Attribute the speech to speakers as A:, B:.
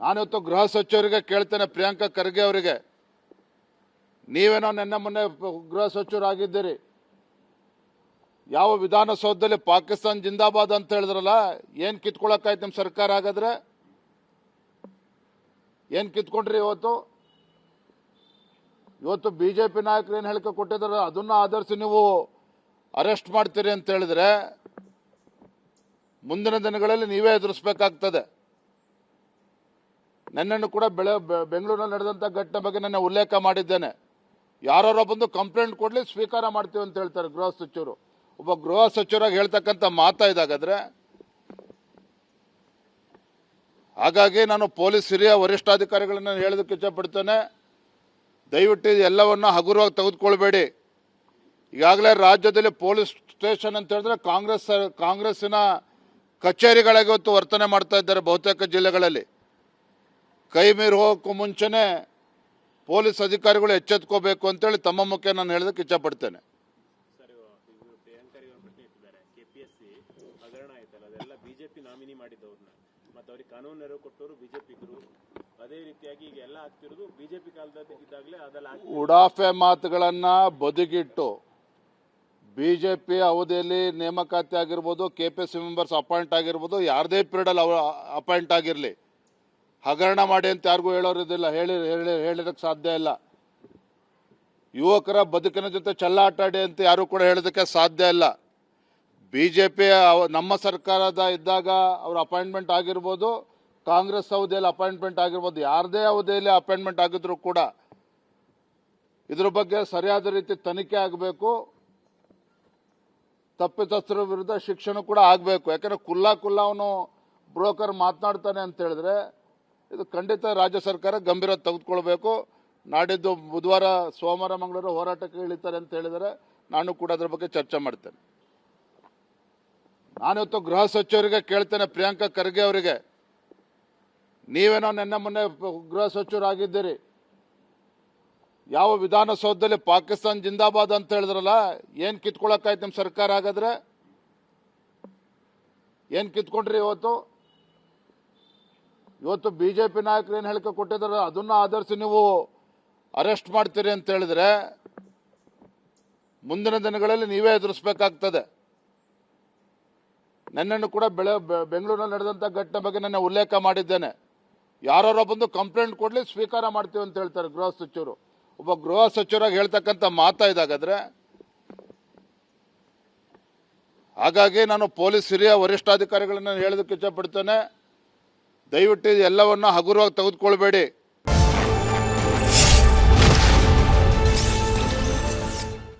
A: ನಾನಿವತ್ತು ಗೃಹ ಸಚಿವರಿಗೆ ಕೇಳ್ತೇನೆ, ಪ್ರಿಯಾಂಕಾ ಖರ್ಗೆ ಅವರಿಗೆ, ನೀವೇನೋ ನಿನ್ನೆ ಮೊನ್ನೆ ಗೃಹ ಸಚಿವರಾಗಿದ್ದೀರಿ, ಯಾವ ವಿಧಾನಸೌಧದಲ್ಲಿ ಪಾಕಿಸ್ತಾನ್ ಜಿಂದಾಬಾದ್ ಅಂತ ಹೇಳಿದ್ರಲ್ಲ, ಏನ್ ಕಿತ್ಕೊಳಕಾಯ್ತು ನಿಮ್ಮ ಸರ್ಕಾರ? ಹಾಗಾದ್ರೆ ಏನ್ ಕಿತ್ಕೊಂಡ್ರಿ? ಇವತ್ತು ಬಿಜೆಪಿ ನಾಯಕರು ಏನ್ ಹೇಳಿಕೆ ಕೊಟ್ಟಿದ್ದಾರೆ ಅದನ್ನ ಆಧರಿಸಿ ನೀವು ಅರೆಸ್ಟ್ ಮಾಡ್ತೀರಿ ಅಂತ ಹೇಳಿದ್ರೆ ಮುಂದಿನ ದಿನಗಳಲ್ಲಿ ನೀವೇ ಎದುರಿಸಬೇಕಾಗ್ತದೆ. ನೆನ್ನೆನೂ ಕೂಡ ಬೆಂಗಳೂರಿನಲ್ಲಿ ನಡೆದಂತ ಘಟನೆ ಬಗ್ಗೆ ನಾನು ಉಲ್ಲೇಖ ಮಾಡಿದ್ದೇನೆ. ಯಾರೋ ಬಂದು ಕಂಪ್ಲೇಂಟ್ ಕೊಡ್ಲಿ, ಸ್ವೀಕಾರ ಮಾಡ್ತೀವಿ ಅಂತ ಹೇಳ್ತಾರೆ ಗೃಹ ಸಚಿವರು. ಒಬ್ಬ ಗೃಹ ಸಚಿವರಾಗಿ ಹೇಳ್ತಕ್ಕಂಥ ಮಾತಾ ಇದಾಗಾದ್ರೆ, ಹಾಗಾಗಿ ನಾನು ಪೊಲೀಸ್ ಹಿರಿಯ ವರಿಷ್ಠಾಧಿಕಾರಿಗಳನ್ನ ಹೇಳೋದಕ್ಕೆ ಇಚ್ಛಪಡ್ತೇನೆ, ದಯವಿಟ್ಟು ಎಲ್ಲವನ್ನ ಹಗುರವಾಗಿ ತೆಗೆದುಕೊಳ್ಬೇಡಿ. ಈಗಾಗಲೇ ರಾಜ್ಯದಲ್ಲಿ ಪೊಲೀಸ್ ಸ್ಟೇಷನ್ ಅಂತ ಹೇಳಿದ್ರೆ ಕಾಂಗ್ರೆಸ್ಸಿನ ಕಚೇರಿಗಳಾಗಿ ಇವತ್ತು ವರ್ತನೆ ಮಾಡ್ತಾ ಇದ್ದಾರೆ ಬಹುತೇಕ ಜಿಲ್ಲೆಗಳಲ್ಲಿ. ಕೈ ಮೀರಿ ಹೋಗೋಕ್ಕೂ ಮುಂಚೆನೆ ಪೊಲೀಸ್ ಅಧಿಕಾರಿಗಳು ಎಚ್ಚೆತ್ಕೋಬೇಕು ಅಂತೇಳಿ ತಮ್ಮ ಮುಖ್ಯ ನಾನು ಹೇಳೋದಕ್ಕೆ ಇಚ್ಛಪಡ್ತೇನೆ.
B: ಬಿಜೆಪಿ ನಾಮಿನಿ ಮಾಡಿದವ್ರನ್ನ ಮತ್ತೆ ಅವ್ರಿಗೆ ಕಾನೂನು ನೆರವು ಕೊಟ್ಟವರು ಬಿಜೆಪಿಗರು, ಅದೇ ರೀತಿಯಾಗಿ ಈಗ ಎಲ್ಲ ಆಗ್ತಿರೋದು ಬಿಜೆಪಿ ಕಾಲದಾಗಲೇ ಅದೆಲ್ಲ
A: ಉಡಾಫೆ ಮಾತುಗಳನ್ನ ಬದಿಗಿಟ್ಟು ಬಿಜೆಪಿ ಅವಧಿಯಲ್ಲಿ ನೇಮಕಾತಿ ಆಗಿರ್ಬೋದು, ಕೆಪಿಸಿ ಮೆಂಬರ್ಸ್ ಅಪಾಯಿಂಟ್ ಆಗಿರ್ಬೋದು, ಯಾರದೇ ಪೀರಿಯಡ್ ಅಲ್ಲಿ ಅಪಾಯಿಂಟ್ ಆಗಿರಲಿ, ಹಗರಣ ಮಾಡಿ ಅಂತ ಯಾರಿಗೂ ಹೇಳೋರಿದಿಲ್ಲ, ಹೇಳಿದಕ್ಕೆ ಸಾಧ್ಯ ಇಲ್ಲ. ಯುವಕರ ಬದುಕಿನ ಜೊತೆ ಚೆಲ್ಲಾಟ ಆಡಿ ಅಂತ ಯಾರು ಕೂಡ ಹೇಳೋದಕ್ಕೆ ಸಾಧ್ಯ ಇಲ್ಲ. ಬಿಜೆಪಿ ನಮ್ಮ ಸರ್ಕಾರದ ಇದ್ದಾಗ ಅವ್ರ ಅಪಾಯಿಂಟ್ಮೆಂಟ್ ಆಗಿರ್ಬೋದು, ಕಾಂಗ್ರೆಸ್ ಅವಧಿಯಲ್ಲಿ ಅಪಾಯಿಂಟ್ಮೆಂಟ್ ಆಗಿರ್ಬೋದು, ಯಾರದೇ ಅವಧಿಯಲ್ಲಿ ಅಪಾಯಿಂಟ್ಮೆಂಟ್ ಆಗಿದ್ರು ಕೂಡ ಇದ್ರ ಬಗ್ಗೆ ಸರಿಯಾದ ರೀತಿ ತನಿಖೆ ಆಗಬೇಕು. ತಪ್ಪಿತಸ್ಥರ ವಿರುದ್ಧ ಶಿಕ್ಷಣ ಕೂಡ ಆಗಬೇಕು. ಯಾಕಂದ್ರೆ ಕುಲ್ಲಾ ಅವನು ಬ್ರೋಕರ್ ಮಾತನಾಡ್ತಾನೆ ಅಂತ ಹೇಳಿದ್ರೆ ಇದು ಖಂಡಿತ ರಾಜ್ಯ ಸರ್ಕಾರ ಗಂಭೀರ ತೆಗೆದುಕೊಳ್ಬೇಕು. ನಾಡಿದ್ದು ಬುಧವಾರ, ಸೋಮವಾರ, ಮಂಗಳವಾರ ಹೋರಾಟಕ್ಕೆ ಇಳಿತಾರೆ ಅಂತ ಹೇಳಿದರೆ ನಾನು ಕೂಡ ಅದ್ರ ಬಗ್ಗೆ ಚರ್ಚೆ ಮಾಡ್ತೇನೆ. ನಾನಿವತ್ತು ಗೃಹ ಸಚಿವರಿಗೆ ಕೇಳ್ತೇನೆ, ಪ್ರಿಯಾಂಕಾ ಖರ್ಗೆ ಅವರಿಗೆ, ನೀವೇನೋ ನಿನ್ನೆ ಮೊನ್ನೆ ಗೃಹ ಸಚಿವರಾಗಿದ್ದೀರಿ, ಯಾವ ವಿಧಾನಸೌಧದಲ್ಲಿ ಪಾಕಿಸ್ತಾನ್ ಜಿಂದಾಬಾದ್ ಅಂತ ಹೇಳಿದ್ರಲ್ಲ, ಏನ್ ಕಿತ್ಕೊಳಕಾಯ್ತು ನಿಮ್ಮ ಸರ್ಕಾರ? ಹಾಗಾದ್ರೆ ಏನ್ ಕಿತ್ಕೊಂಡ್ರಿ? ಇವತ್ತು ಬಿಜೆಪಿ ನಾಯಕರು ಏನ್ ಹೇಳಿಕೆ ಕೊಟ್ಟಿದ್ದಾರೆ ಅದನ್ನ ಆಧರಿಸಿ ನೀವು ಅರೆಸ್ಟ್ ಮಾಡ್ತೀರಿ ಅಂತ ಹೇಳಿದ್ರೆ ಮುಂದಿನ ದಿನಗಳಲ್ಲಿ ನೀವೇ ಎದುರಿಸಬೇಕಾಗ್ತದೆ. ನೆನ್ನೆನೂ ಕೂಡ ಬೆಂಗಳೂರಿನಲ್ಲಿ ನಡೆದಂತ ಘಟನೆ ಬಗ್ಗೆ ನಾನು ಉಲ್ಲೇಖ ಮಾಡಿದ್ದೇನೆ. ಯಾರೋ ಬಂದು ಕಂಪ್ಲೇಂಟ್ ಕೊಡ್ಲಿ, ಸ್ವೀಕಾರ ಮಾಡ್ತೀವಿ ಅಂತ ಹೇಳ್ತಾರೆ ಗೃಹ ಸಚಿವರು. ಒಬ್ಬ ಗೃಹ ಸಚಿವರಾಗಿ ಹೇಳ್ತಕ್ಕಂಥ ಮಾತಾ ಇದಾಗಾದ್ರೆ, ಹಾಗಾಗಿ ನಾನು ಪೊಲೀಸ್ ಹಿರಿಯ ವರಿಷ್ಠಾಧಿಕಾರಿಗಳನ್ನ ಹೇಳೋದಕ್ಕೆ ಇಚ್ಛಪಡ್ತೇನೆ, ದಯವಿಟ್ಟು ಎಲ್ಲವನ್ನ ಹಗುರವಾಗಿ ತೆಗೆದುಕೊಳ್ಬೇಡಿ.